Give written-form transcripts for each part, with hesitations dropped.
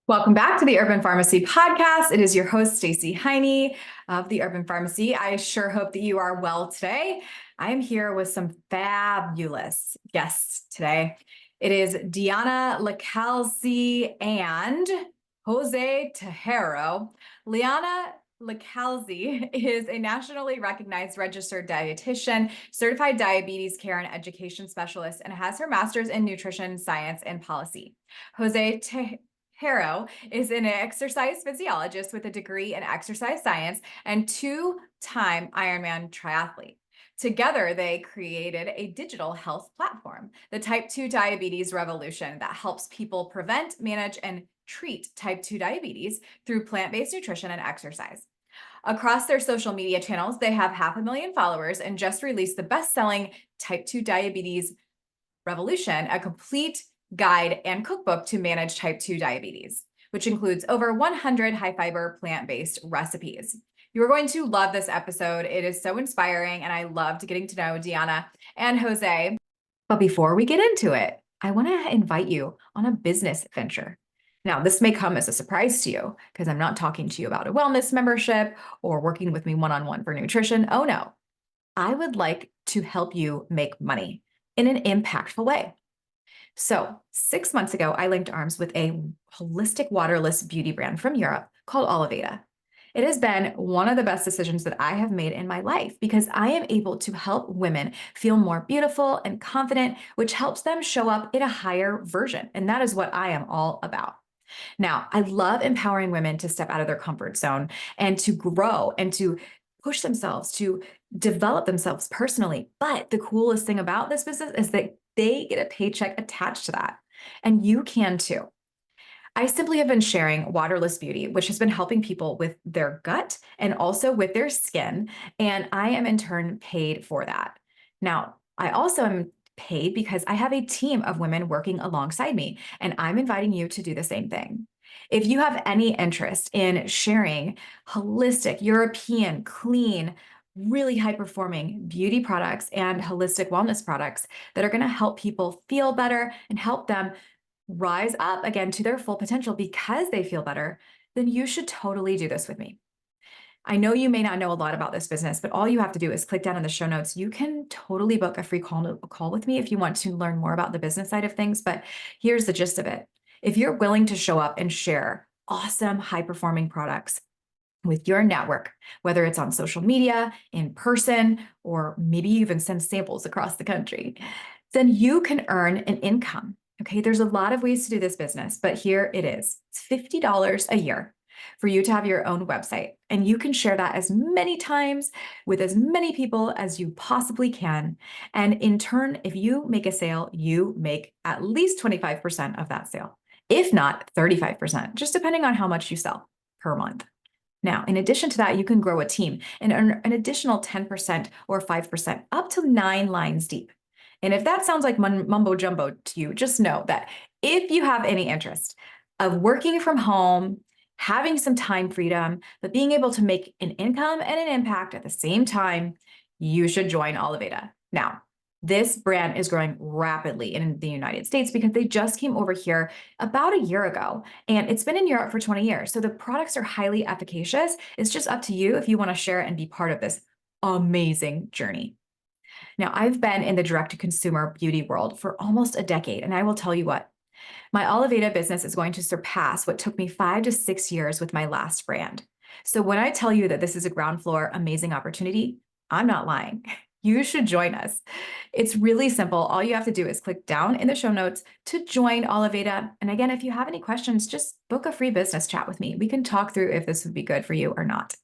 Welcome back to the Urban Pharmacy Podcast. It is your host, Stacey Heine of the Urban Pharmacy. I sure hope that you are well today. I am here with some fabulous guests today. It is Diana Lacalzi and Jose Tejero. Liana Lacalzi is a nationally recognized registered dietitian, certified diabetes care and education specialist, and has her master's in nutrition science and policy. Jose Tejero is an exercise physiologist with a degree in exercise science and two-time Ironman triathlete. Together, they created a digital health platform, the Type 2 Diabetes Revolution, that helps people prevent, manage, and treat type 2 diabetes through plant-based nutrition and exercise. Across their social media channels, they have 500,000 followers and just released the best-selling Type 2 Diabetes Revolution, a complete guide and cookbook to manage type 2 diabetes, which includes over 100 high-fiber plant-based recipes. You're going to love this episode. It is so inspiring, and I loved getting to know Diana and Jose. But before we get into it, I want to invite you on a business venture. Now, this may come as a surprise to you because I'm not talking to you about a wellness membership or working with me one-on-one for nutrition. Oh no, I would like to help you make money in an impactful way. So 6 months ago, I linked arms with a holistic waterless beauty brand from Europe called Oliveda. It has been one of the best decisions that I have made in my life because I am able to help women feel more beautiful and confident, which helps them show up in a higher version. And that is what I am all about. Now, I love empowering women to step out of their comfort zone and to grow and to push themselves, to develop themselves personally. But the coolest thing about this business is that they get a paycheck attached to that. And you can too. I simply have been sharing waterless beauty, which has been helping people with their gut and also with their skin. And I am in turn paid for that. Now, I also am paid because I have a team of women working alongside me, and I'm inviting you to do the same thing. If you have any interest in sharing holistic, European, clean, really high performing beauty products and holistic wellness products that are going to help people feel better and help them rise up again to their full potential because they feel better, then you should totally do this with me. I know you may not know a lot about this business, but all you have to do is click down in the show notes. You can totally book a free call with me if you want to learn more about the business side of things. But here's the gist of it. If you're willing to show up and share awesome, high-performing products with your network, whether it's on social media, in person, or maybe even send samples across the country, then you can earn an income. Okay, there's a lot of ways to do this business, but here it is. It's $50 a year for you to have your own website, and you can share that as many times with as many people as you possibly can. And in turn, if you make a sale, you make at least 25% of that sale, if not 35%, just depending on how much you sell per month. Now, in addition to that, you can grow a team and earn an additional 10% or 5% up to 9 lines deep. And if that sounds like mumbo jumbo to you, just know that if you have any interest of working from home, having some time freedom, but being able to make an income and an impact at the same time, you should join Oliveda. Now, this brand is growing rapidly in the United States because they just came over here about a year ago, and it's been in Europe for 20 years. So the products are highly efficacious. It's just up to you if you want to share and be part of this amazing journey. Now, I've been in the direct-to-consumer beauty world for almost a decade, and I will tell you what, my Alveda business is going to surpass what took me 5 to 6 years with my last brand. So when I tell you that this is a ground floor amazing opportunity, I'm not lying. You should join us. It's really simple. All you have to do is click down in the show notes to join Oliveda. And again, if you have any questions, just book a free business chat with me. We can talk through if this would be good for you or not.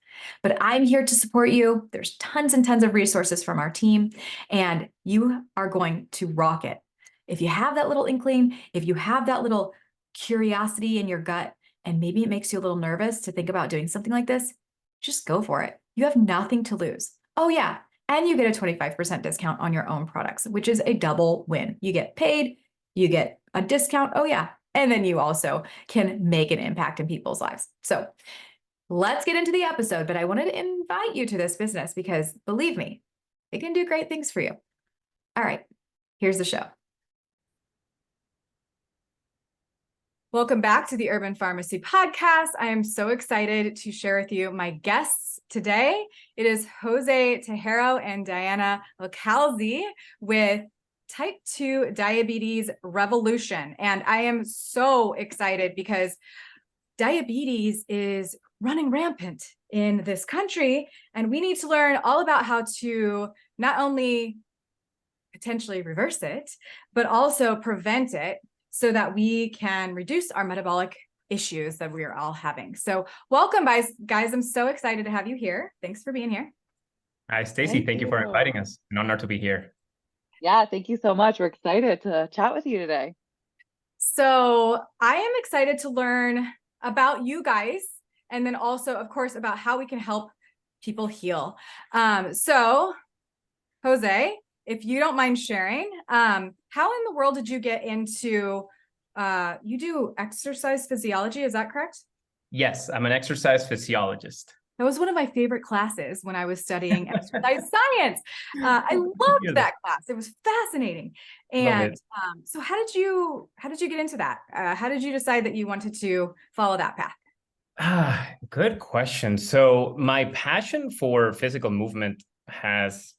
But I'm here to support you. There's tons and tons of resources from our team, and you are going to rock it. If you have that little inkling, if you have that little curiosity in your gut, and maybe it makes you a little nervous to think about doing something like this, just go for it. You have nothing to lose. Oh yeah, and you get a 25% discount on your own products, which is a double win. You get paid, you get a discount, oh yeah, and then you also can make an impact in people's lives. So let's get into the episode, but I wanted to invite you to this business because believe me, it can do great things for you. All right, here's the show. Welcome back to the Urban Pharmacy Podcast. I am so excited to share with you my guests today. It is Jose Tejero and Diana Localzi with Type 2 Diabetes Revolution. And I am so excited because diabetes is running rampant in this country, and we need to learn all about how to not only potentially reverse it, but also prevent it so that we can reduce our metabolic issues that we are all having. So welcome, guys. I'm so excited to have you here. Thanks for being here. Hi, Stacey. Thank you for inviting us. An honor to be here. Yeah, thank you so much. We're excited to chat with you today. So I am excited to learn about you guys, and then also, of course, about how we can help people heal. So Jose, if you don't mind sharing, how in the world did you get into, you do exercise physiology, is that correct? Yes, I'm an exercise physiologist. That was one of my favorite classes when I was studying exercise science. I loved that class. It was fascinating. And so how did you get into that? How did you decide that you wanted to follow that path? Good question. So my passion for physical movement has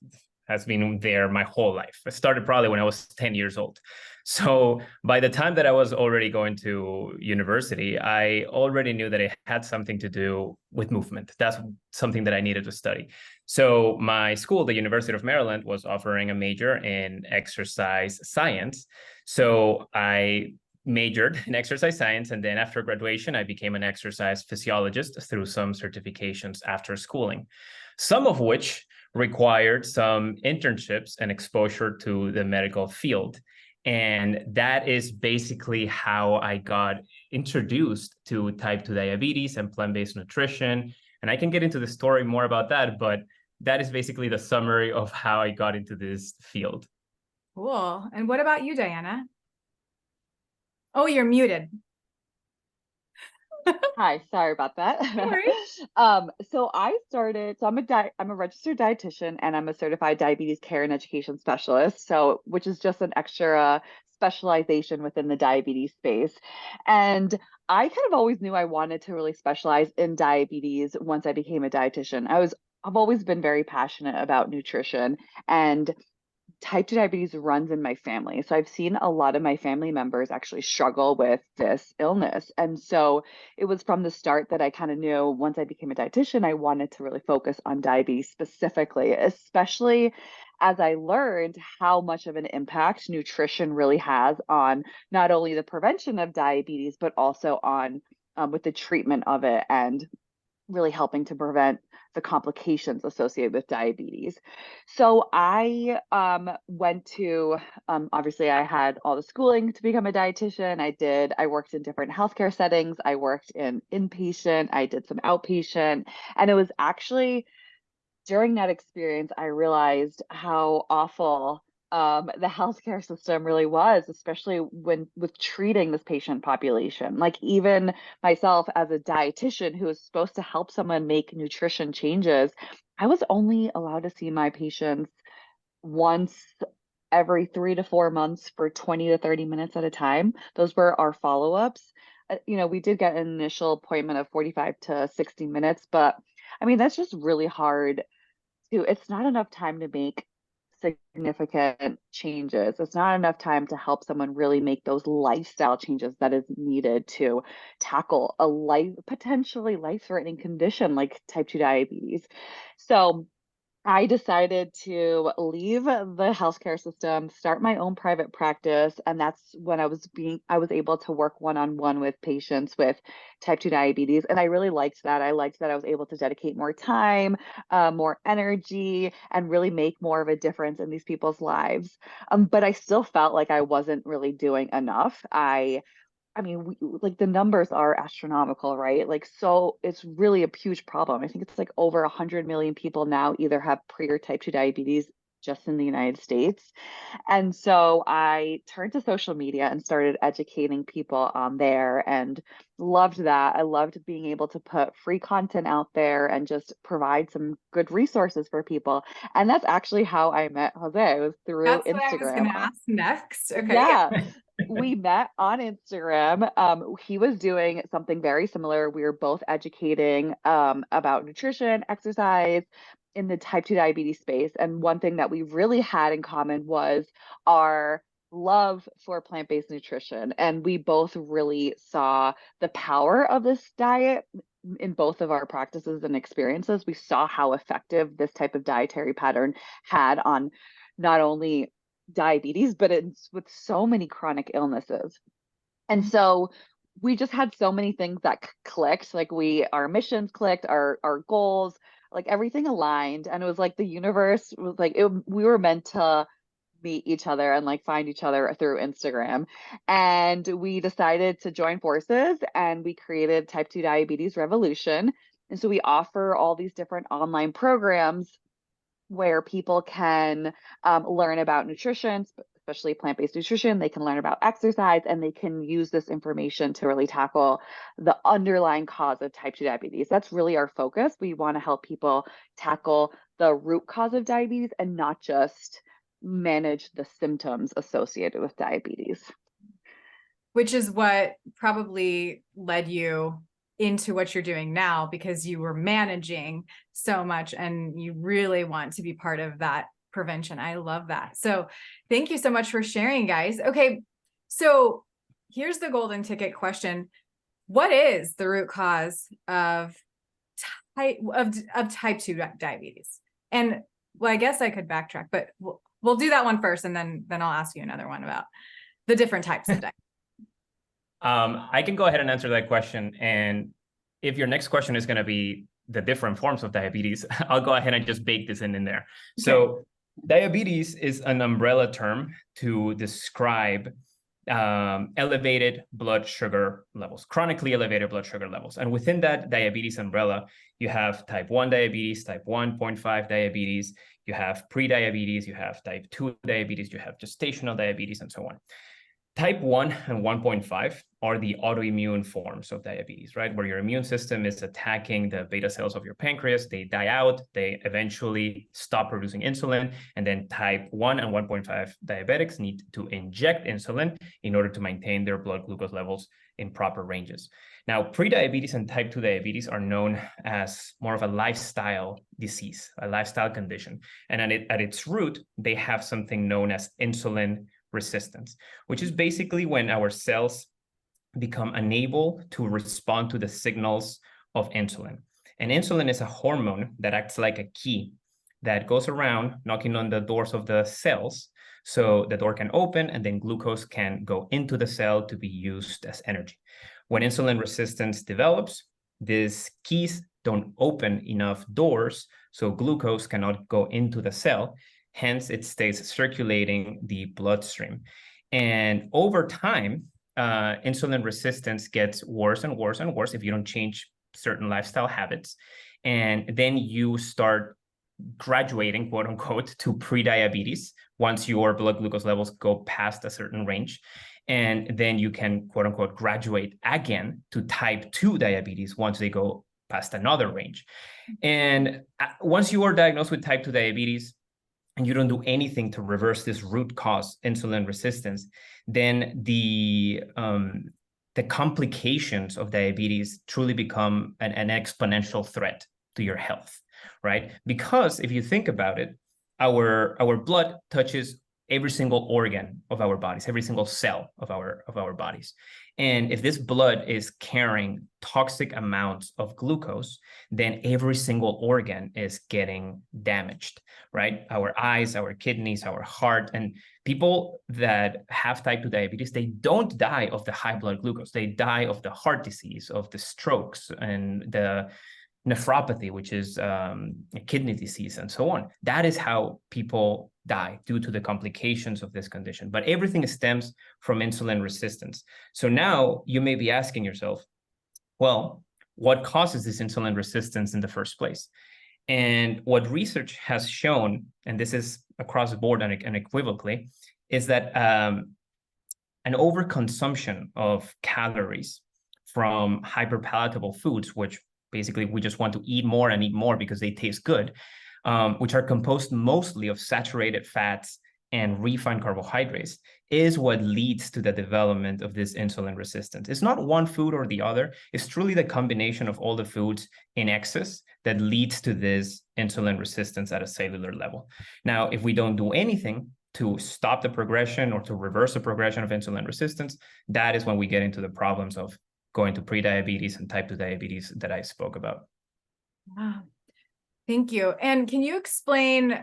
been there my whole life. It started probably when I was 10 years old. So by the time that I was already going to university, I already knew that it had something to do with movement. That's something that I needed to study. So my school, the University of Maryland, was offering a major in exercise science. So I majored in exercise science, and then after graduation, I became an exercise physiologist through some certifications after schooling, some of which required some internships and exposure to the medical field. And that is basically how I got introduced to type 2 diabetes and plant-based nutrition. And I can get into the story more about that, but that is basically the summary of how I got into this field. Cool. And what about you, Diana? Oh, you're muted. Hi, sorry about that. No worries. So I'm a registered dietitian, and I'm a certified diabetes care and education specialist. So, which is just an extra specialization within the diabetes space. And I kind of always knew I wanted to really specialize in diabetes once I became a dietitian. I've always been very passionate about nutrition, and type 2 diabetes runs in my family. So I've seen a lot of my family members actually struggle with this illness. And so it was from the start that I kind of knew once I became a dietitian, I wanted to really focus on diabetes specifically, especially as I learned how much of an impact nutrition really has on not only the prevention of diabetes, but also on with the treatment of it and really helping to prevent the complications associated with diabetes. So I went to, obviously I had all the schooling to become a dietitian. I worked in different healthcare settings. I worked in inpatient, I did some outpatient, and it was actually during that experience, I realized how awful the healthcare system really was, especially with treating this patient population. Like even myself as a dietitian who is supposed to help someone make nutrition changes, I was only allowed to see my patients once every 3 to 4 months for 20 to 30 minutes at a time. Those were our follow-ups. We did get an initial appointment of 45 to 60 minutes, but I mean, that's just really hard it's not enough time to make significant changes. It's not enough time to help someone really make those lifestyle changes that is needed to tackle a potentially life-threatening condition like type 2 diabetes. So I decided to leave the healthcare system, start my own private practice, and that's when I was able to work one-on-one with patients with type 2 diabetes, and I really liked that. I liked that I was able to dedicate more time, more energy, and really make more of a difference in these people's lives. But I still felt like I wasn't really doing enough. I mean, like the numbers are astronomical, right? Like, so it's really a huge problem. I think it's like over 100 million people now either have pre or type 2 diabetes just in the United States. And so I turned to social media and started educating people on there and loved that. I loved being able to put free content out there and just provide some good resources for people. And that's actually how I met Jose. It was through That's Instagram. what I was going to ask next. Okay. Yeah. we met on Instagram. He was doing something very similar. We were both educating about nutrition, exercise in the type 2 diabetes space. And one thing that we really had in common was our love for plant-based nutrition. And we both really saw the power of this diet in both of our practices and experiences. We saw how effective this type of dietary pattern had on not only diabetes, but it's with so many chronic illnesses. And so we just had so many things that clicked. Like our missions clicked, our goals, like everything aligned. And it was like the universe was like we were meant to meet each other and like find each other through Instagram. And we decided to join forces and we created Type 2 Diabetes Revolution. And so we offer all these different online programs where people can learn about nutrition, especially plant-based nutrition. They can learn about exercise, and they can use this information to really tackle the underlying cause of type 2 diabetes. That's really our focus. We want to help people tackle the root cause of diabetes and not just manage the symptoms associated with diabetes. Which is what probably led you into what you're doing now, because you were managing so much and you really want to be part of that prevention. I love that. So thank you so much for sharing, guys. Okay, so here's the golden ticket question. What is the root cause of type 2 diabetes? And well, I guess I could backtrack, but we'll do that one first, and then I'll ask you another one about the different types of diabetes. I can go ahead and answer that question. And if your next question is going to be the different forms of diabetes, I'll go ahead and just bake this in there. Okay. So diabetes is an umbrella term to describe elevated blood sugar levels, chronically elevated blood sugar levels. And within that diabetes umbrella, you have type 1 diabetes, type 1.5 diabetes, you have pre-diabetes, you have type 2 diabetes, you have gestational diabetes, and so on. Type 1 and 1.5 are the autoimmune forms of diabetes, right? Where your immune system is attacking the beta cells of your pancreas, they die out, they eventually stop producing insulin, and then type 1 and 1.5 diabetics need to inject insulin in order to maintain their blood glucose levels in proper ranges. Now, pre-diabetes and type 2 diabetes are known as more of a lifestyle disease, a lifestyle condition. And at its root, they have something known as insulin resistance, which is basically when our cells become unable to respond to the signals of insulin. And insulin is a hormone that acts like a key that goes around knocking on the doors of the cells so the door can open and then glucose can go into the cell to be used as energy. When insulin resistance develops, these keys don't open enough doors so glucose cannot go into the cell. Hence, it stays circulating the bloodstream. And over time, insulin resistance gets worse and worse and worse if you don't change certain lifestyle habits. And then you start graduating, quote unquote, to pre-diabetes once your blood glucose levels go past a certain range. And then you can, quote unquote, graduate again to type 2 diabetes once they go past another range. And once you are diagnosed with type 2 diabetes, and you don't do anything to reverse this root cause, insulin resistance, then the complications of diabetes truly become an exponential threat to your health, right? Because if you think about it, our blood touches every single organ of our bodies, every single cell of our bodies. And if this blood is carrying toxic amounts of glucose, then every single organ is getting damaged, right? Our eyes, our kidneys, our heart. And people that have type 2 diabetes, they don't die of the high blood glucose. They die of the heart disease, of the strokes, and the nephropathy, which is kidney disease, and so on. That is how people die due to the complications of this condition. But everything stems from insulin resistance. So now you may be asking yourself, well, what causes this insulin resistance in the first place? And what research has shown, and this is across the board and unequivocally, is that an overconsumption of calories from hyperpalatable foods, which basically we just want to eat more and eat more because they taste good, which are composed mostly of saturated fats and refined carbohydrates is what leads to the development of this insulin resistance. It's not one food or the other. It's truly the combination of all the foods in excess that leads to this insulin resistance at a cellular level. Now, if we don't do anything to stop the progression or to reverse the progression of insulin resistance, that is when we get into the problems of going to prediabetes and type 2 diabetes that I spoke about. Wow. Thank you. And can you explain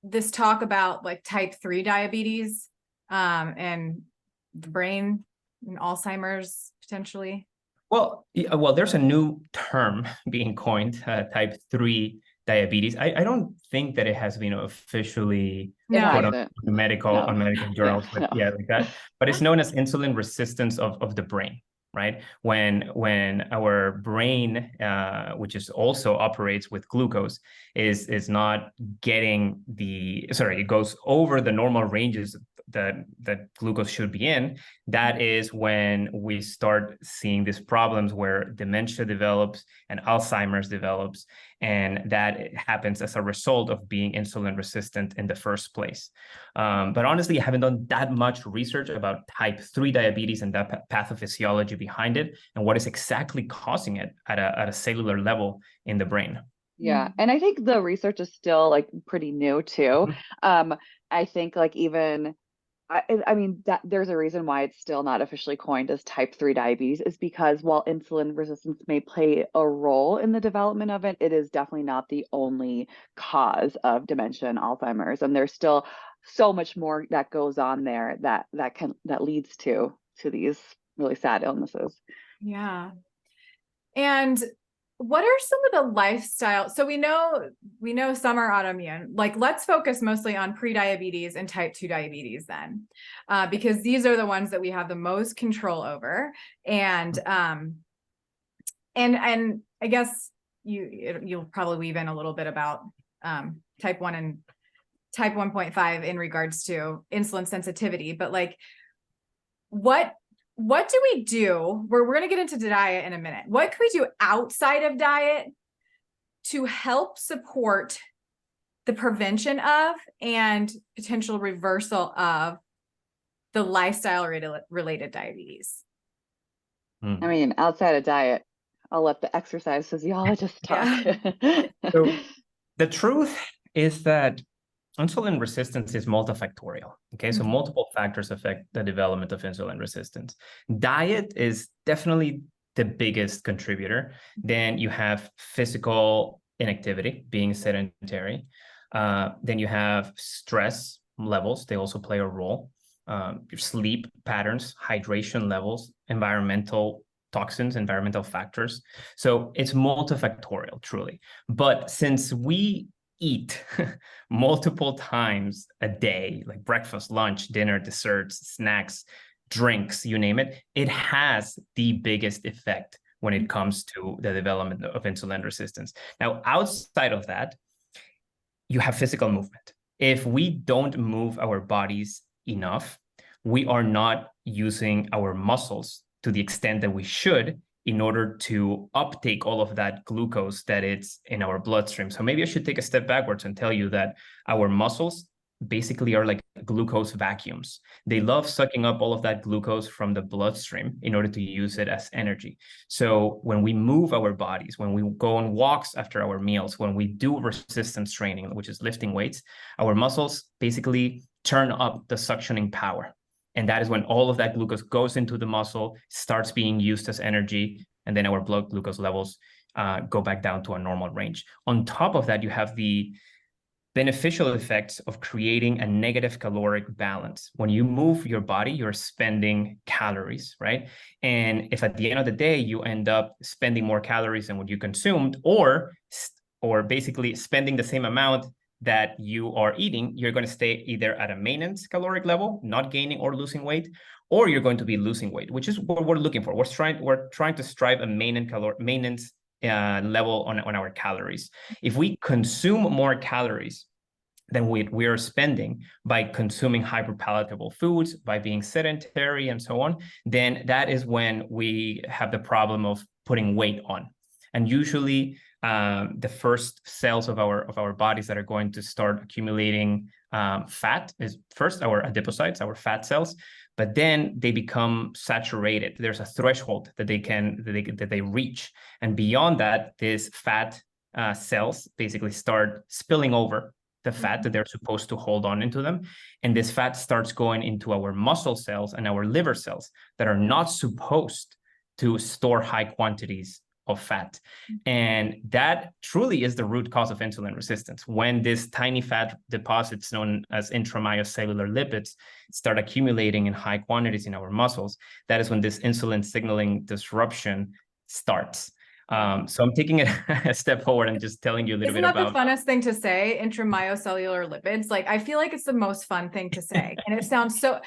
this talk about like type 3 diabetes and the brain and Alzheimer's potentially? Well, there's a new term being coined, type 3 diabetes. I don't think that it has been officially put on medical journals, but yeah, like that. But it's known as insulin resistance of the brain, right? When our brain, which is also operates with glucose, is not getting it goes over the normal ranges that glucose should be in, that is when we start seeing these problems where dementia develops and Alzheimer's develops, and that happens as a result of being insulin resistant in the first place. But honestly, I haven't done that much research about type 3 diabetes and that pathophysiology behind it and what is exactly causing it at a cellular level in the brain. Yeah. And I think the research is still like pretty new too. I think like even I mean, that there's a reason why it's still not officially coined as type 3 diabetes, is because while insulin resistance may play a role in the development of it, it is definitely not the only cause of dementia and Alzheimer's. And there's still so much more that goes on there that leads to these really sad illnesses. Yeah. And what are some of the lifestyle? So we know some are autoimmune. Like, let's focus mostly on prediabetes and type 2 diabetes then, because these are the ones that we have the most control over. And I guess you'll probably weave in a little bit about type 1 and type 1.5 in regards to insulin sensitivity. But like, what do we do? We're going to get into diet in a minute. What can we do outside of diet to help support the prevention of and potential reversal of the lifestyle related diabetes? I mean, outside of diet, I'll let the exercise physiologist talk. Yeah. So the truth is that insulin resistance is multifactorial. Okay, so multiple factors affect the development of insulin resistance. Diet is definitely the biggest contributor. Then you have physical inactivity, being sedentary. Then you have stress levels. They also play a role. Your sleep patterns, hydration levels, environmental toxins, environmental factors. So it's multifactorial, truly. But since we eat multiple times a day, like breakfast, lunch, dinner, desserts, snacks, drinks, you name it, it has the biggest effect when it comes to the development of insulin resistance. Now, outside of that, you have physical movement. If we don't move our bodies enough, we are not using our muscles to the extent that we should in order to uptake all of that glucose that it's in our bloodstream. So maybe I should take a step backwards and tell you that our muscles basically are like glucose vacuums. They love sucking up all of that glucose from the bloodstream in order to use it as energy. So when we move our bodies, when we go on walks after our meals, when we do resistance training, which is lifting weights, our muscles basically turn up the suctioning power. And that is when all of that glucose goes into the muscle, starts being used as energy, and then our blood glucose levels go back down to a normal range. On top of that, you have the beneficial effects of creating a negative caloric balance. When you move your body, you're spending calories, right? And if at the end of the day, you end up spending more calories than what you consumed, or basically spending the same amount that you are eating, you're going to stay either at a maintenance caloric level, not gaining or losing weight, or you're going to be losing weight, which is what we're looking for. We're trying to strive a maintenance level on our calories. If we consume more calories than we are spending by consuming hyperpalatable foods, by being sedentary and so on, then that is when we have the problem of putting weight on. And usually the first cells of our bodies that are going to start accumulating fat is first our adipocytes, our fat cells, but then they become saturated. There's a threshold that they reach, and beyond that, these fat cells basically start spilling over the fat that they're supposed to hold on into them, and this fat starts going into our muscle cells and our liver cells that are not supposed to store high quantities of fat. And that truly is the root cause of insulin resistance. When these tiny fat deposits known as intramyocellular lipids start accumulating in high quantities in our muscles, that is when this insulin signaling disruption starts. So I'm taking it a step forward and just telling you a little bit about. Isn't that the funnest thing to say? Intramyocellular lipids. Like, I feel like it's the most fun thing to say. And it sounds so,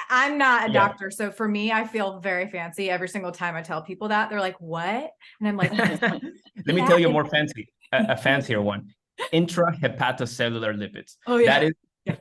I'm not a doctor. So for me, I feel very fancy every single time I tell people that. They're like, what? And I'm like, let me tell you a more fancy, a fancier one. Intrahepatocellular lipids. Oh yeah.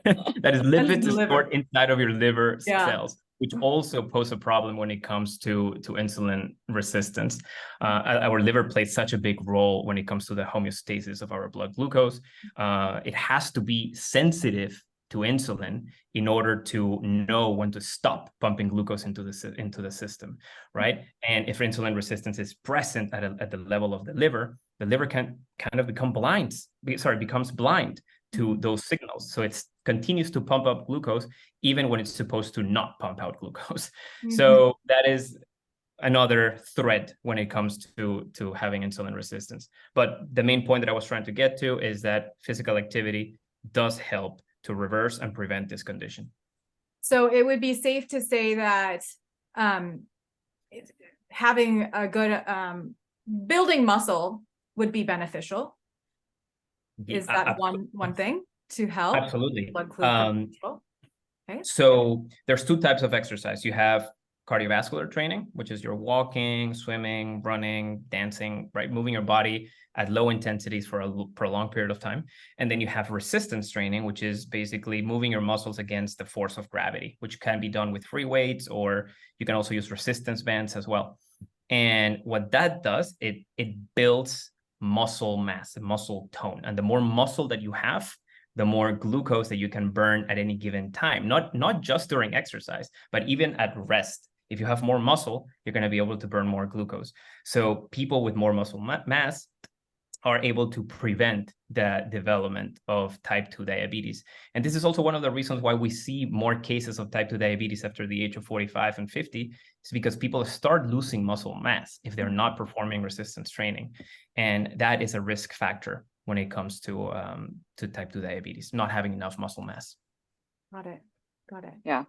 That is lipids stored inside of your liver cells, which also pose a problem when it comes to insulin resistance. Our liver plays such a big role when it comes to the homeostasis of our blood glucose. It has to be sensitive to insulin in order to know when to stop pumping glucose into the system, right? And if insulin resistance is present at the level of the liver can kind of becomes blind to those signals. So it continues to pump up glucose even when it's supposed to not pump out glucose. So that is another thread when it comes to having insulin resistance. But the main point that I was trying to get to is that physical activity does help to reverse and prevent this condition. So it would be safe to say that having a good building muscle would be beneficial. Is that one thing to help? Absolutely. Blood glucose control? Okay. So there's two types of exercise. You have cardiovascular training, which is your walking, swimming, running, dancing, right? Moving your body at low intensities for a prolonged period of time. And then you have resistance training, which is basically moving your muscles against the force of gravity, which can be done with free weights, or you can also use resistance bands as well. And what that does, it builds muscle mass and muscle tone. And the more muscle that you have, the more glucose that you can burn at any given time, not just during exercise, but even at rest. If you have more muscle, you're going to be able to burn more glucose. So people with more muscle mass are able to prevent the development of type 2 diabetes. And this is also one of the reasons why we see more cases of type 2 diabetes after the age of 45 and 50, is because people start losing muscle mass if they're not performing resistance training. And that is a risk factor when it comes to type 2 diabetes, not having enough muscle mass. Got it. Yeah.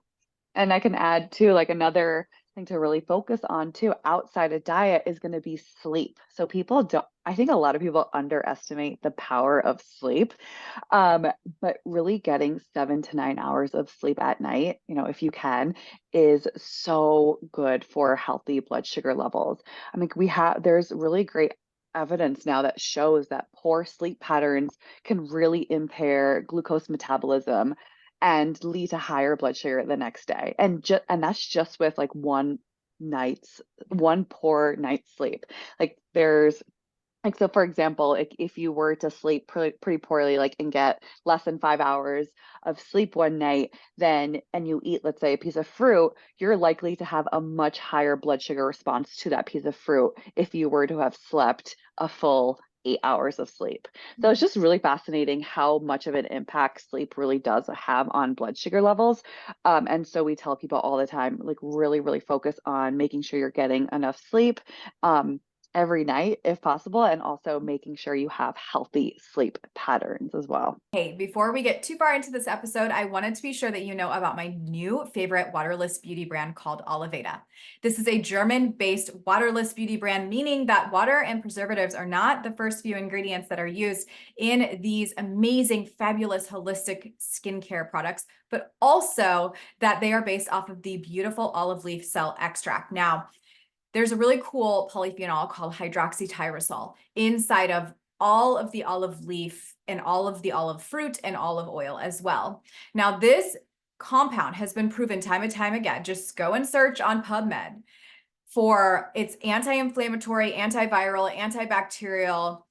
And I can add too, like another thing to really focus on too, outside of diet, is going to be sleep. So I think a lot of people underestimate the power of sleep, but really getting 7 to 9 hours of sleep at night, if you can, is so good for healthy blood sugar levels. I mean, there's really great evidence now that shows that poor sleep patterns can really impair glucose metabolism and lead to higher blood sugar the next day. And that's just with like one poor night's sleep. So for example, if you were to sleep pretty poorly, and get less than 5 hours of sleep one night, and you eat, let's say, a piece of fruit, you're likely to have a much higher blood sugar response to that piece of fruit if you were to have slept a full 8 hours of sleep. So it's just really fascinating how much of an impact sleep really does have on blood sugar levels. And so we tell people all the time, really, really focus on making sure you're getting enough sleep every night if possible, and also making sure you have healthy sleep patterns as well. Hey, before we get too far into this episode, I wanted to be sure that you know about my new favorite waterless beauty brand called Oliveda. This is a German-based waterless beauty brand, meaning that water and preservatives are not the first few ingredients that are used in these amazing, fabulous, holistic skincare products, but also that they are based off of the beautiful olive leaf cell extract. Now, there's a really cool polyphenol called hydroxytyrosol inside of all of the olive leaf and all of the olive fruit and olive oil as well. Now, this compound has been proven time and time again. Just go and search on PubMed for its anti-inflammatory, antiviral, antibacterial,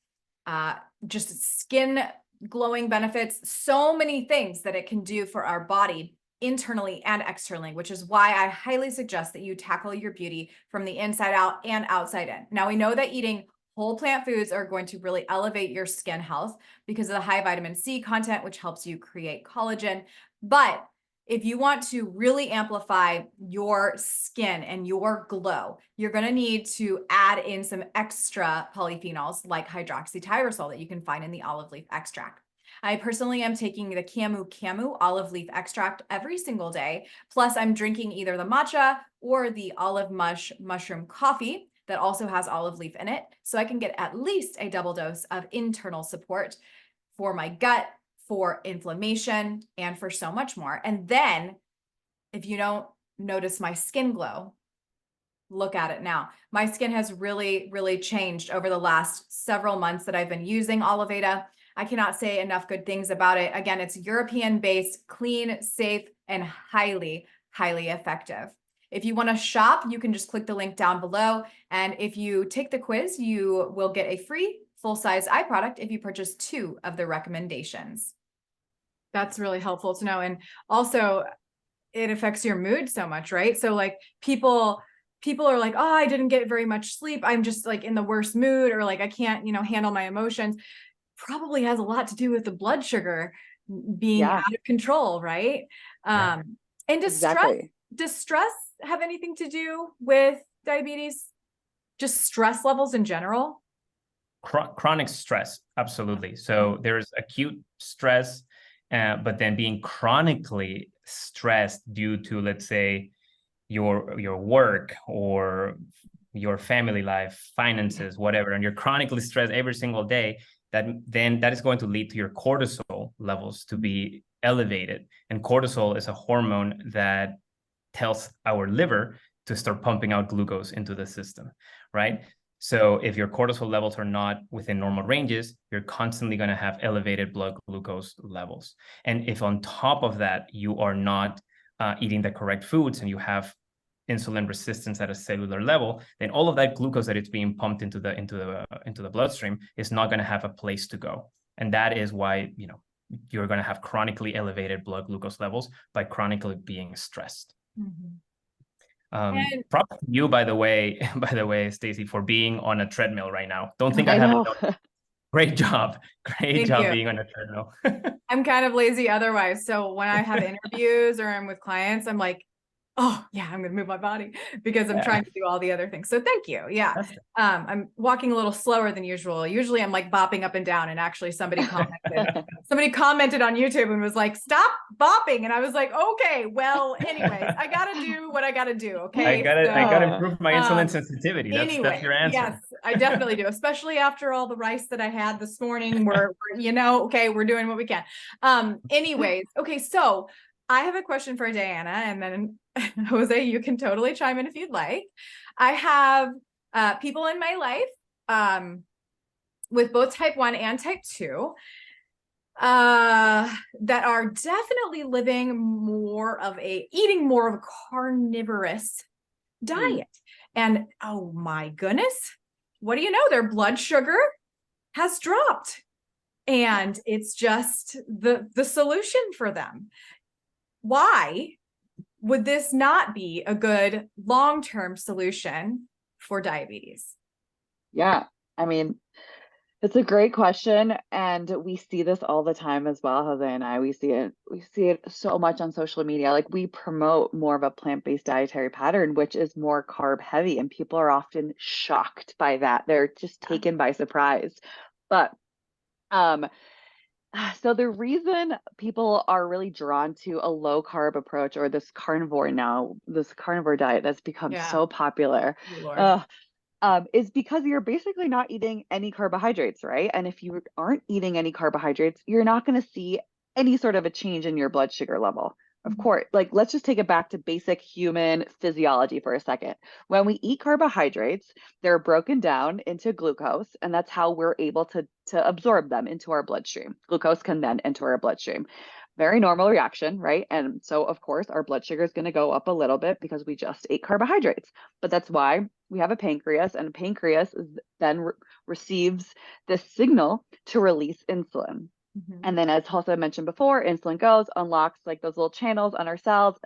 just skin glowing benefits, so many things that it can do for our body internally and externally, which is why I highly suggest that you tackle your beauty from the inside out and outside in. Now, we know that eating whole plant foods are going to really elevate your skin health because of the high vitamin C content, which helps you create collagen. But if you want to really amplify your skin and your glow, you're going to need to add in some extra polyphenols like hydroxytyrosol that you can find in the olive leaf extract. I personally am taking the Camu olive leaf extract every single day. Plus, I'm drinking either the matcha or the olive mushroom coffee that also has olive leaf in it. So I can get at least a double dose of internal support for my gut, for inflammation, and for so much more. And then if you don't notice my skin glow, look at it now. My skin has really, really changed over the last several months that I've been using Oliveda. I cannot say enough good things about it. Again, it's European-based, clean, safe, and highly, highly effective. If you want to shop, you can just click the link down below. And if you take the quiz, you will get a free full-size eye product if you purchase 2 of the recommendations. That's really helpful to know. And also, it affects your mood so much, right? So like people are like, oh, I didn't get very much sleep. I'm just like in the worst mood, or like I can't, handle my emotions. Probably has a lot to do with the blood sugar being out of control, right? And does stress have anything to do with diabetes? Just stress levels in general? Chronic stress, absolutely. So there's acute stress, but then being chronically stressed due to, let's say, your work or your family life, finances, whatever, and you're chronically stressed every single day, that is going to lead to your cortisol levels to be elevated. And cortisol is a hormone that tells our liver to start pumping out glucose into the system, right? So if your cortisol levels are not within normal ranges, you're constantly going to have elevated blood glucose levels. And if on top of that, you are not eating the correct foods and you have insulin resistance at a cellular level, then all of that glucose that it's being pumped into the bloodstream is not going to have a place to go. And that is why, you're going to have chronically elevated blood glucose levels by chronically being stressed. Mm-hmm. Props to you, by the way, Stacey, for being on a treadmill right now. Don't think I haven't done. Great job. Great job being on a treadmill. I'm kind of lazy otherwise. So when I have interviews or I'm with clients, I'm like, oh yeah, I'm going to move my body because I'm trying to do all the other things. So thank you. Yeah. I'm walking a little slower than usual. Usually I'm like bopping up and down, and actually somebody commented on YouTube and was like, stop bopping. And I was like, okay, well, anyways, I got to do what I got to do. Okay. I got to improve my insulin sensitivity. That's your answer. Yes, I definitely do. Especially after all the rice that I had this morning, okay, we're doing what we can. Anyways. Okay. So I have a question for Diana, and then Jose, you can totally chime in if you'd like. I have people in my life with both type 1 and type 2 that are definitely eating more of a carnivorous diet. And oh my goodness, what do you know? Their blood sugar has dropped, and it's just the solution for them. Why would this not be a good long-term solution for diabetes? Yeah, I mean, it's a great question, and we see this all the time as well, Jose and I. We see it so much on social media. Like, we promote more of a plant-based dietary pattern, which is more carb heavy, and people are often shocked by that. They're just taken by surprise. But so the reason people are really drawn to a low carb approach, or this carnivore diet that's become so popular, is because you're basically not eating any carbohydrates, right? And if you aren't eating any carbohydrates, you're not going to see any sort of a change in your blood sugar level. Of course, like, let's just take it back to basic human physiology for a second. When we eat carbohydrates, they're broken down into glucose, and that's how we're able to absorb them into our bloodstream. Glucose can then enter our bloodstream. very normal reaction, right? And so, of course, our blood sugar is going to go up a little bit because we just ate carbohydrates. But that's why we have a pancreas, and a pancreas then receives this signal to release insulin. And then, as Hulsa mentioned before, insulin goes, unlocks like those little channels on our cells.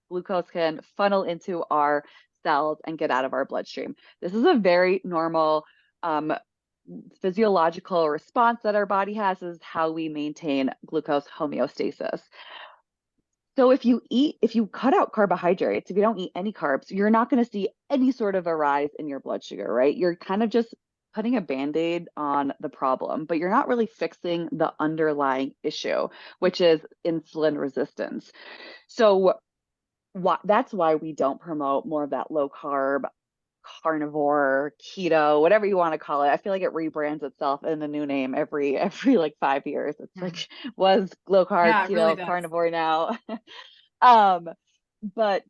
Glucose can funnel into our cells and get out of our bloodstream. This is a very normal physiological response that our body has. This is how we maintain glucose homeostasis. So if you cut out carbohydrates, if you don't eat any carbs, you're not going to see any sort of a rise in your blood sugar, right? You're kind of just putting a Band-Aid on the problem, but you're not really fixing the underlying issue, which is insulin resistance. So that's why we don't promote more of that low carb, carnivore, keto, whatever you want to call it. I feel like it rebrands itself in a new name every like 5 years. It's like was low carb, Yeah, it keto, really carnivore now. But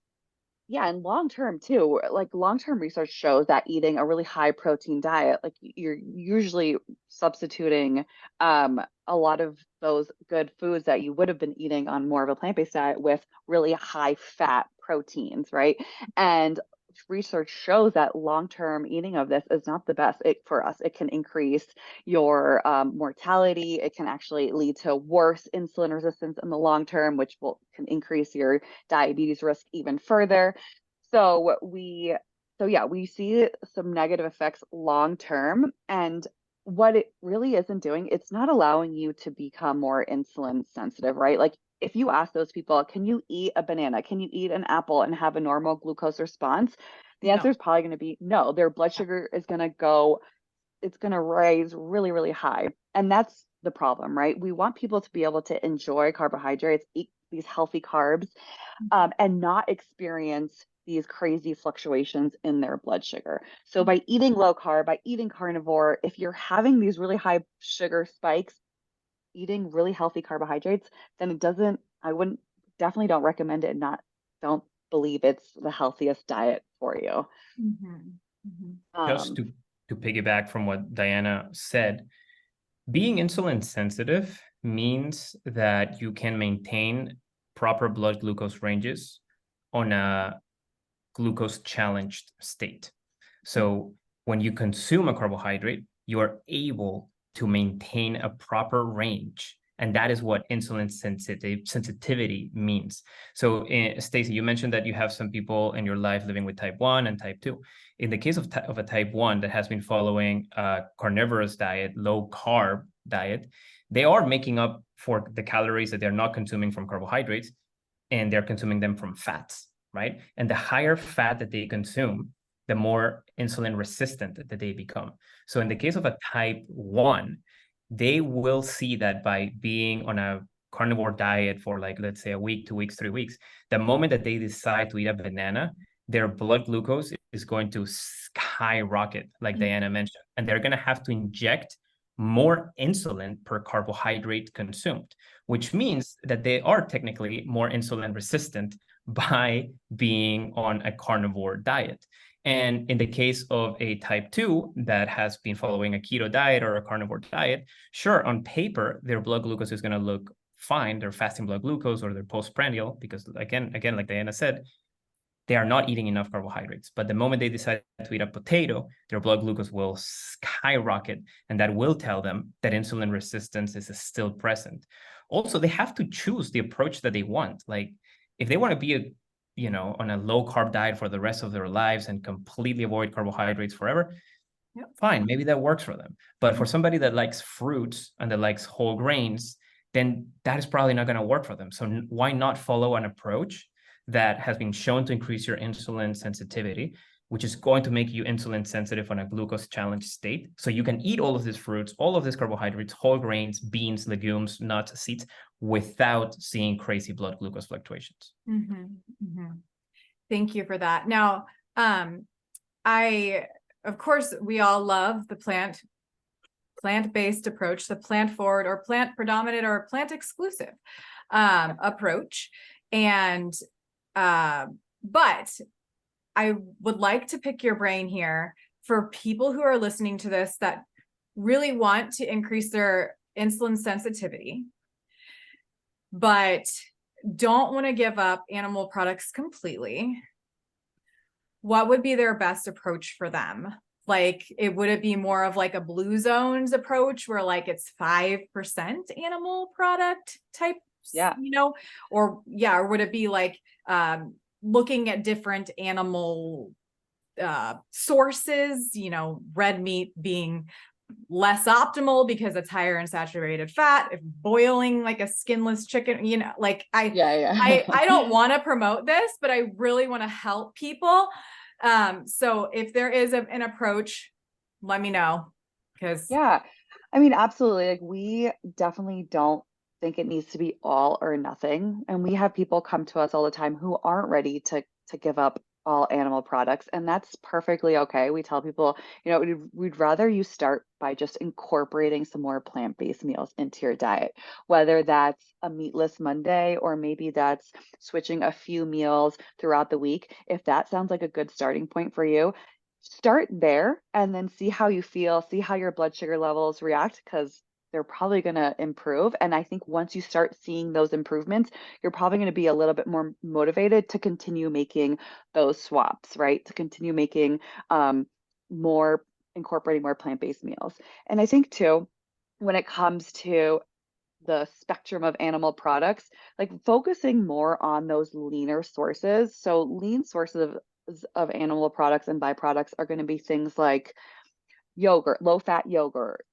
yeah, and long term too, like long term research shows that eating a really high protein diet, like you're usually substituting a lot of those good foods that you would have been eating on more of a plant-based diet with really high fat proteins, right? And research shows that long-term eating of this is not the best for us. It can increase your mortality. It can actually lead to worse insulin resistance in the long term, which can increase your diabetes risk even further. So we see some negative effects long term. And what it really isn't doing, it's not allowing you to become more insulin sensitive, right? Like if you ask those people, can you eat a banana? Can you eat an apple and have a normal glucose response? The answer is probably going to be no. Their blood sugar is going to it's going to rise really, really high. And that's the problem, right? We want people to be able to enjoy carbohydrates, eat these healthy carbs, and not experience these crazy fluctuations in their blood sugar. So by eating low carb, by eating carnivore, if you're having these really high sugar spikes, eating really healthy carbohydrates, then definitely don't recommend it, don't believe it's the healthiest diet for you. Just to piggyback from what Diana said, being insulin sensitive means that you can maintain proper blood glucose ranges on a glucose challenged state. So when you consume a carbohydrate, you are able to maintain a proper range. And that is what insulin sensitivity means. So, Stacey, you mentioned that you have some people in your life living with type 1 and type 2. In the case of a type 1 that has been following a carnivorous diet, low carb diet, they are making up for the calories that they're not consuming from carbohydrates, and they're consuming them from fats, right? And the higher fat that they consume, the more insulin resistant that they become. So in the case of a type 1, they will see that by being on a carnivore diet for like, let's say a week, 2 weeks, 3 weeks, the moment that they decide to eat a banana, their blood glucose is going to skyrocket, like Diana mentioned, and they're going to have to inject more insulin per carbohydrate consumed, which means that they are technically more insulin resistant by being on a carnivore diet. And in the case of a type 2 that has been following a keto diet or a carnivore diet, sure, on paper, their blood glucose is going to look fine, their fasting blood glucose or their postprandial, because again, like Diana said, they are not eating enough carbohydrates. But the moment they decide to eat a potato, their blood glucose will skyrocket, and that will tell them that insulin resistance is still present. Also, they have to choose the approach that they want. Like if they want to be on a low carb diet for the rest of their lives and completely avoid carbohydrates forever, fine, maybe that works for them. But for somebody that likes fruits and that likes whole grains, then that is probably not going to work for them. So why not follow an approach that has been shown to increase your insulin sensitivity, which is going to make you insulin sensitive on a glucose challenge state. So you can eat all of these fruits, all of these carbohydrates, whole grains, beans, legumes, nuts, seeds, without seeing crazy blood glucose fluctuations. Thank you for that. Now, of course, we all love the plant-based approach, the plant-forward or plant-predominant or plant-exclusive approach. And but I would like to pick your brain here for people who are listening to this that really want to increase their insulin sensitivity. but don't want to give up animal products completely, what would be their best approach for them? Like, would it be more of like a blue zones approach where like it's 5% animal product type, Yeah. or would it be like looking at different animal sources, red meat being less optimal because it's higher in saturated fat, if boiling like a skinless chicken, like I don't want to promote this, but I really want to help people. So if there is an approach, let me know. Yeah, I mean, absolutely. Like, we definitely don't think it needs to be all or nothing. And we have people come to us all the time who aren't ready to give up all animal products, and that's perfectly okay. We tell people, we'd rather you start by just incorporating some more plant-based meals into your diet, whether that's a meatless Monday or maybe that's switching a few meals throughout the week. If that sounds like a good starting point for you, start there and then see how you feel, see how your blood sugar levels react, because they're probably going to improve. And I think once you start seeing those improvements, you're probably going to be a little bit more motivated to continue making those swaps, right? To continue making more, incorporating more plant-based meals. And I think too, when it comes to the spectrum of animal products, like focusing more on those leaner sources. So lean sources of animal products and byproducts are going to be things like yogurt, low fat yogurt,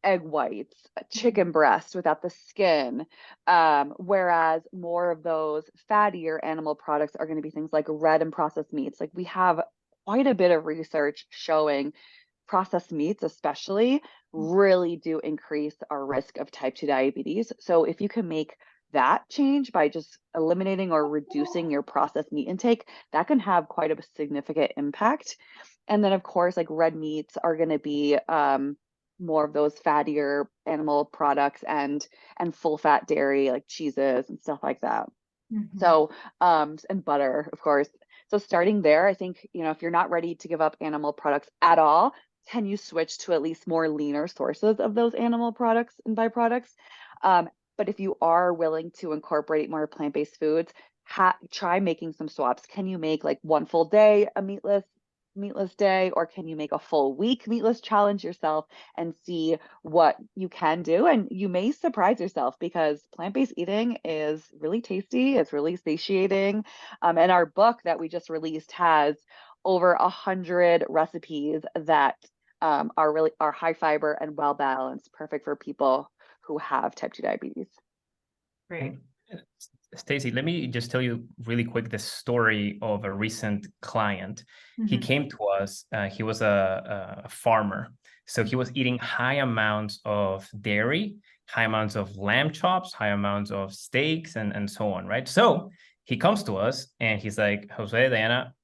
egg whites, chicken breast without the skin. Whereas more of those fattier animal products are going to be things like red and processed meats. Like, we have quite a bit of research showing processed meats especially really do increase our risk of type 2 diabetes. So if you can make that change by just eliminating or reducing your processed meat intake, that can have quite a significant impact. And then, of course, like red meats are going to be more of those fattier animal products and full fat dairy like cheeses and stuff like that. So, and butter, of course. So starting there, I think, if you're not ready to give up animal products at all, can you switch to at least more leaner sources of those animal products and byproducts? But if you are willing to incorporate more plant-based foods, try making some swaps. Can you make like one full day a meatless day, or can you make a full week meatless? Challenge yourself and see what you can do, and you may surprise yourself because plant-based eating is really tasty, it's really satiating, and our book that we just released has over 100 recipes that are high fiber and well balanced, perfect for people who have type 2 diabetes. Great. Stacey, let me just tell you really quick the story of a recent client. He came to us, he was a farmer. So he was eating high amounts of dairy, high amounts of lamb chops, high amounts of steaks, and so on, right? So he comes to us and he's like, Jose, Diana,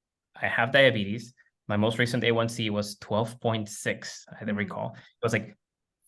I have diabetes. My most recent A1C was 12.6, I recall. It was like,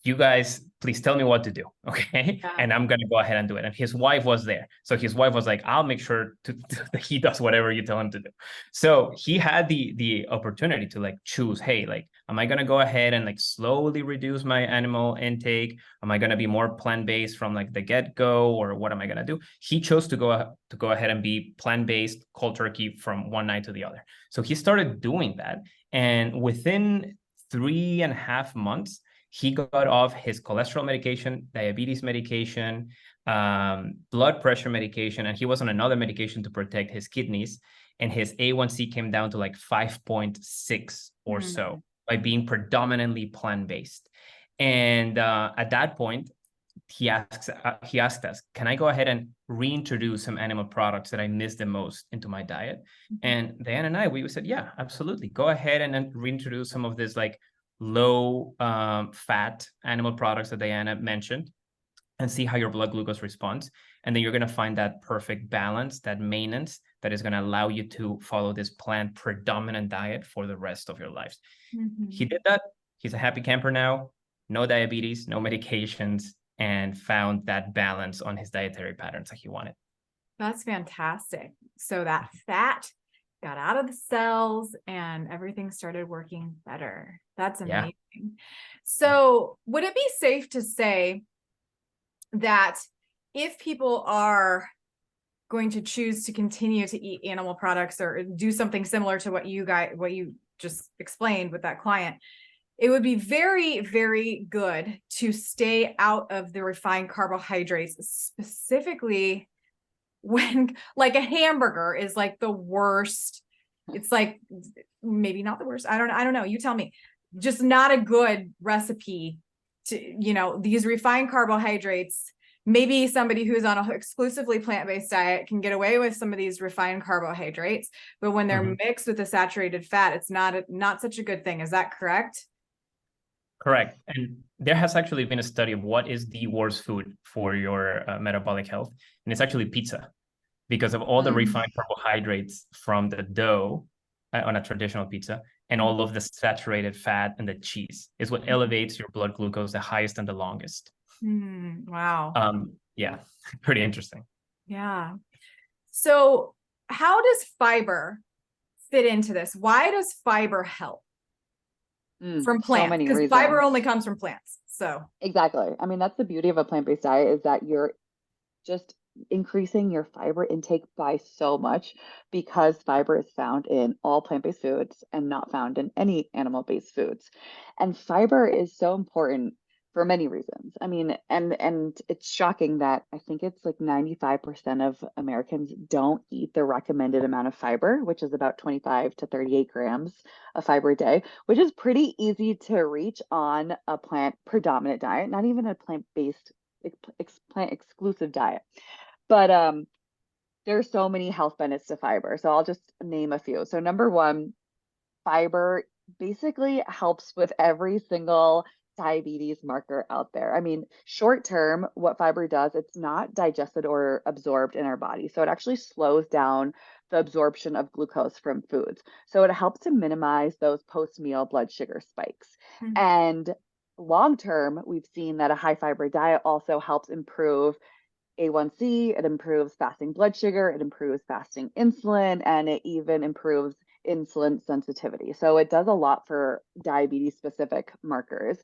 you guys, please tell me what to do, okay? Yeah. And I'm gonna go ahead and do it. And his wife was there. So his wife was like, I'll make sure that he does whatever you tell him to do. So he had the opportunity to like choose, hey, like, am I gonna go ahead and like slowly reduce my animal intake? Am I gonna be more plant-based from like the get-go, or what am I gonna do? He chose to go ahead and be plant-based cold turkey from one night to the other. So he started doing that. And within 3.5 months, he got off his cholesterol medication, diabetes medication, blood pressure medication, and he was on another medication to protect his kidneys. And his A1C came down to like 5.6 or so by being predominantly plant-based. And at that point, he asked us, can I go ahead and reintroduce some animal products that I missed the most into my diet? And Diane and I, we said, yeah, absolutely. Go ahead and then reintroduce some of this like low fat animal products that Diana mentioned, and see how your blood glucose responds. And then you're going to find that perfect balance, that maintenance that is going to allow you to follow this plant predominant diet for the rest of your lives. He did that. He's a happy camper now, no diabetes, no medications, and found that balance on his dietary patterns that he wanted. That's fantastic. So that fat got out of the cells and everything started working better. That's amazing. Yeah. So would it be safe to say that if people are going to choose to continue to eat animal products or do something similar to what you just explained with that client, it would be very, very good to stay out of the refined carbohydrates, specifically when like a hamburger is like the worst. It's like maybe not the worst. I don't know. You tell me. Just not a good recipe to, these refined carbohydrates. Maybe somebody who's on an exclusively plant-based diet can get away with some of these refined carbohydrates, but when they're mixed with a saturated fat, it's not such a good thing. Is that correct? Correct. And there has actually been a study of what is the worst food for your metabolic health. And it's actually pizza, because of all the refined carbohydrates from the dough on a traditional pizza, and all of the saturated fat and the cheese is what elevates your blood glucose the highest and the longest. Wow. Yeah, pretty interesting. Yeah. So how does fiber fit into this? Why does fiber help from plants? So many Because reasons. fiber only comes from plants. So Exactly. I mean, that's the beauty of a plant-based diet, is that you're just increasing your fiber intake by so much, because fiber is found in all plant-based foods and not found in any animal-based foods. And fiber is so important for many reasons. I mean, and it's shocking that I think it's like 95% of Americans don't eat the recommended amount of fiber, which is about 25 to 38 grams of fiber a day, which is pretty easy to reach on a plant predominant diet, not even a plant-based plant exclusive diet. But there's so many health benefits to fiber. So I'll just name a few. So number one, fiber basically helps with every single diabetes marker out there. I mean, short term, what fiber does, it's not digested or absorbed in our body. So it actually slows down the absorption of glucose from foods. So it helps to minimize those post-meal blood sugar spikes. And long term, we've seen that a high fiber diet also helps improve A1C, it improves fasting blood sugar, it improves fasting insulin, and it even improves insulin sensitivity. So it does a lot for diabetes specific markers.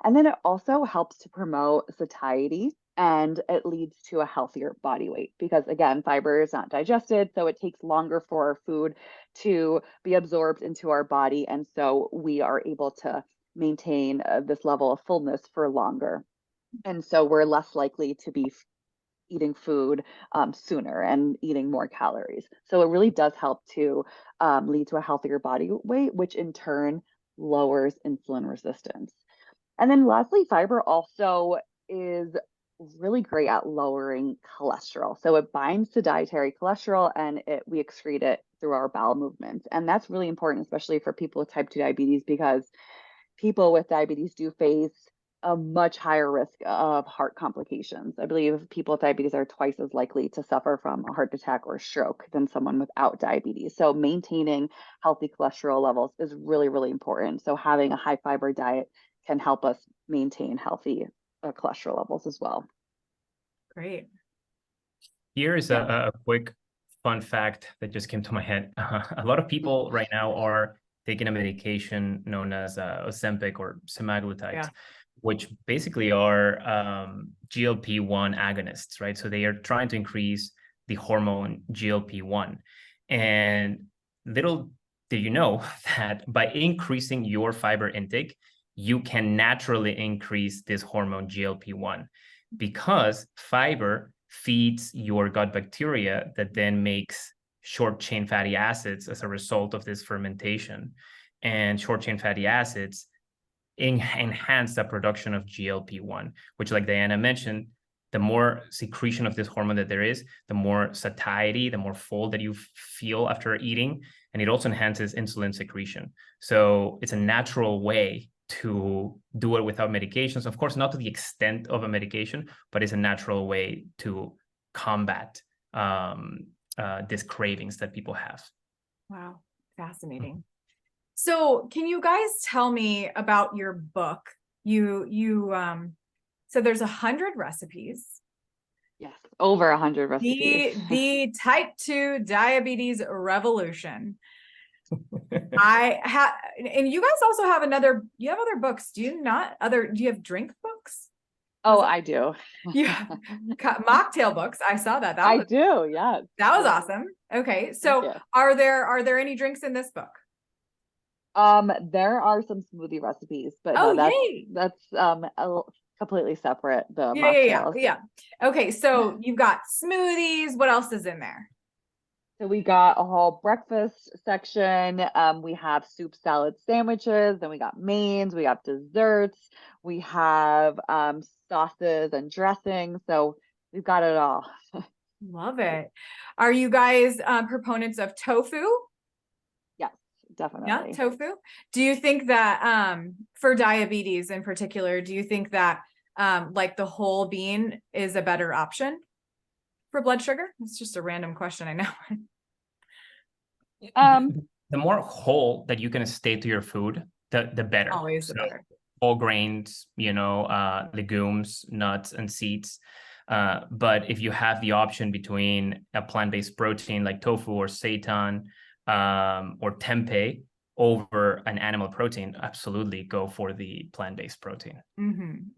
And then it also helps to promote satiety, and it leads to a healthier body weight, because again, fiber is not digested, so it takes longer for our food to be absorbed into our body. And so we are able to maintain this level of fullness for longer. And so we're less likely to be eating food sooner and eating more calories. So it really does help to lead to a healthier body weight, which in turn lowers insulin resistance. And then lastly, fiber also is really great at lowering cholesterol. So it binds to dietary cholesterol, and we excrete it through our bowel movements. And that's really important, especially for people with type 2 diabetes, because people with diabetes do face a much higher risk of heart complications. I believe people with diabetes are twice as likely to suffer from a heart attack or stroke than someone without diabetes. So maintaining healthy cholesterol levels is really, really important. So having a high fiber diet can help us maintain healthy cholesterol levels as well. Great. Here is a quick fun fact that just came to my head. A lot of people right now are taking a medication known as Ozempic or semaglutide, which basically are GLP-1 agonists, right? So they are trying to increase the hormone GLP-1. And little do you know that by increasing your fiber intake, you can naturally increase this hormone GLP-1, because fiber feeds your gut bacteria that then makes short chain fatty acids as a result of this fermentation. And short chain fatty acids enhance the production of GLP-1, which, like Diana mentioned, the more secretion of this hormone that there is, the more satiety, the more full that you feel after eating. And it also enhances insulin secretion. So it's a natural way to do it without medications. Of course, not to the extent of a medication, but it's a natural way to combat these cravings that people have. Wow, fascinating. So can you guys tell me about your book? So there's 100 recipes. Yes, over 100 recipes. The type 2 diabetes revolution. And you guys also have you have other books, do you not? Do you have drink books? Oh, I do. Yeah. Mocktail books. I saw that. I do. Yes. That was awesome. Okay. Thank So you. are there any drinks in this book? There are some smoothie recipes, but Oh, no, yay. that's completely separate, the Yeah. mocktails. Yeah. Okay. So you've got smoothies. What else is in there? So we got a whole breakfast section. We have soup, salad, sandwiches. Then we got mains. We got desserts. We have sauces and dressing. So we've got it all. Love it. Are you guys proponents of tofu? Yes, Yeah, definitely. tofu. Do you think that for diabetes in particular, do you think that like the whole bean is a better option for blood sugar? It's just a random question, I know. The more whole that you can stay to your food, the better. Always the So better. whole grains, legumes, nuts, and seeds. But if you have the option between a plant-based protein like tofu or seitan or tempeh over an animal protein, absolutely go for the plant-based protein. And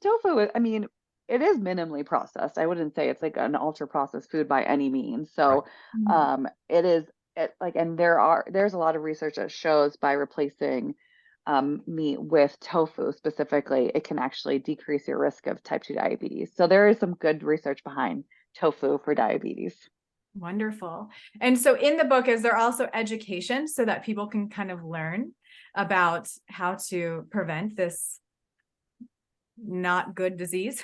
tofu, I mean, it is minimally processed. I wouldn't say it's like an ultra processed food by any means. So, it is and there's a lot of research that shows by replacing meat with tofu specifically, it can actually decrease your risk of type 2 diabetes. So there is some good research behind tofu for diabetes. Wonderful. And so in the book, is there also education so that people can kind of learn about how to prevent this not good disease?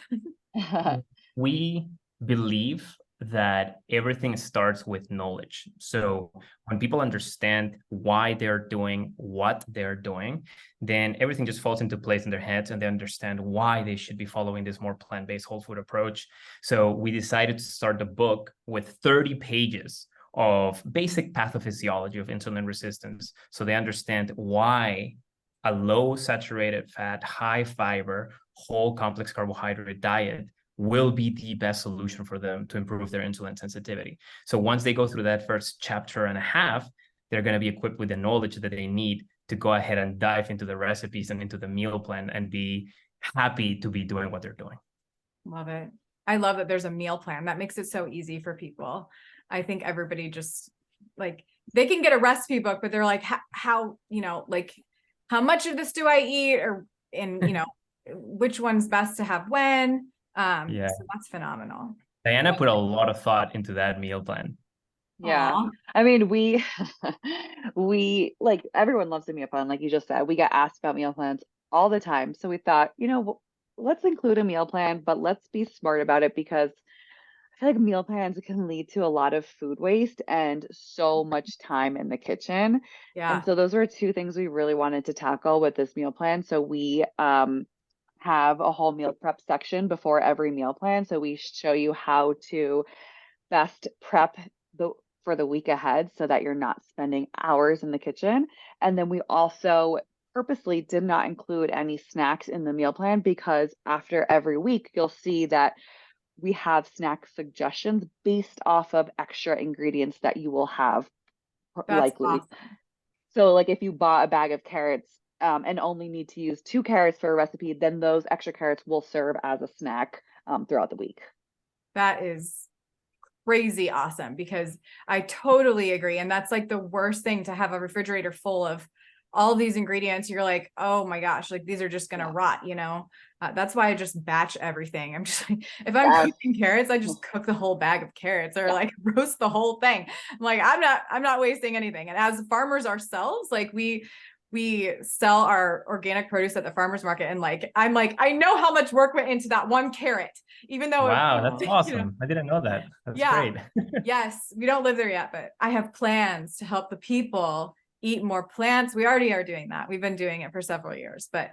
We believe that everything starts with knowledge. So when people understand why they're doing what they're doing, then everything just falls into place in their heads and they understand why they should be following this more plant-based whole food approach. So we decided to start the book with 30 pages of basic pathophysiology of insulin resistance. So they understand why a low saturated fat, high fiber, whole complex carbohydrate diet will be the best solution for them to improve their insulin sensitivity. So once they go through that first chapter and a half, they're going to be equipped with the knowledge that they need to go ahead and dive into the recipes and into the meal plan and be happy to be doing what they're doing. Love it. I love that there's a meal plan. That makes it so easy for people. I think everybody just like, they can get a recipe book, but they're like, how, how much of this do I eat? Which one's best to have when? So that's phenomenal. Diana put a lot of thought into that meal plan. Yeah. Aww. I mean, we like everyone loves a meal plan. Like you just said, we get asked about meal plans all the time. So we thought, let's include a meal plan, but let's be smart about it because I feel like meal plans can lead to a lot of food waste and so much time in the kitchen. Yeah. And so those were two things we really wanted to tackle with this meal plan. So we have a whole meal prep section before every meal plan. So we show you how to best prep for the week ahead so that you're not spending hours in the kitchen. And then we also purposely did not include any snacks in the meal plan because after every week, you'll see that we have snack suggestions based off of extra ingredients that you will have likely. Awesome. So like if you bought a bag of carrots and only need to use 2 carrots for a recipe, then those extra carrots will serve as a snack throughout the week. That is crazy awesome because I totally agree. And that's like the worst thing, to have a refrigerator full of all these ingredients. You're like, oh my gosh, like these are just going to rot, that's why I just batch everything. I'm just like, if I'm cooking carrots, I just cook the whole bag of carrots or like roast the whole thing. I'm like, I'm not wasting anything. And as farmers ourselves, like we sell our organic produce at the farmer's market. And I'm like, I know how much work went into that one carrot, even though wow, that's awesome. I didn't know that. That's great. Yes, we don't live there yet, but I have plans to help the people eat more plants. We already are doing that. We've been doing it for several years, but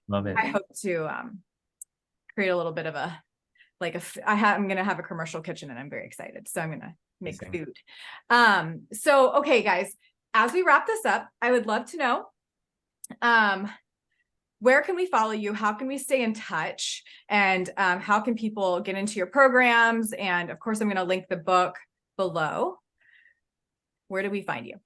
love it. I hope to create a little bit of I'm going to have a commercial kitchen and I'm very excited. So I'm going to make food. So, okay, guys, as we wrap this up, I would love to know, where can we follow you? How can we stay in touch? And how can people get into your programs? And of course, I'm going to link the book below. Where do we find you?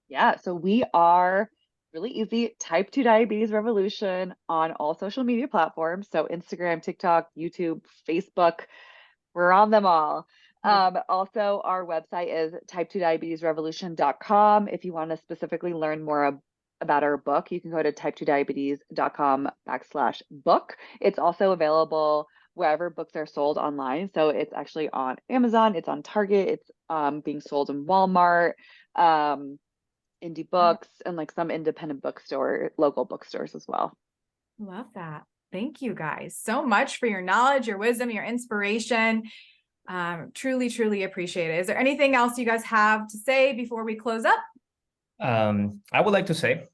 Yeah, so we are really easy. Type 2 Diabetes Revolution on all social media platforms. So Instagram, TikTok, YouTube, Facebook, we're on them all. Also, our website is type2diabetesrevolution.com. If you want to specifically learn more about our book, you can go to type2diabetes.com/book. It's also available wherever books are sold online. So it's actually on Amazon, it's on Target, it's being sold in Walmart, indie books, and like some independent bookstore, local bookstores as well. Love that. Thank you guys so much for your knowledge, your wisdom, your inspiration. Truly, truly appreciate it. Is there anything else you guys have to say before we close up? I would like to say,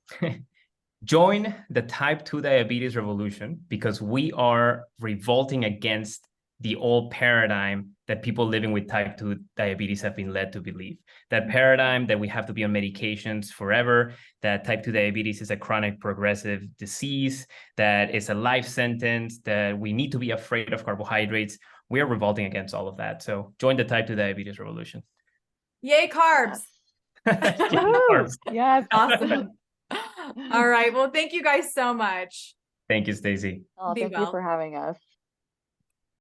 join the type 2 diabetes revolution, because we are revolting against the old paradigm that people living with type 2 diabetes have been led to believe. That paradigm that we have to be on medications forever, that type 2 diabetes is a chronic progressive disease, that it's a life sentence, that we need to be afraid of carbohydrates. We are revolting against all of that. So join the type 2 diabetes revolution. Yay, carbs. Yes. Yes. Awesome. All right. Well, thank you guys so much. Thank you, Stacey. Oh, Be thank you well. for having us.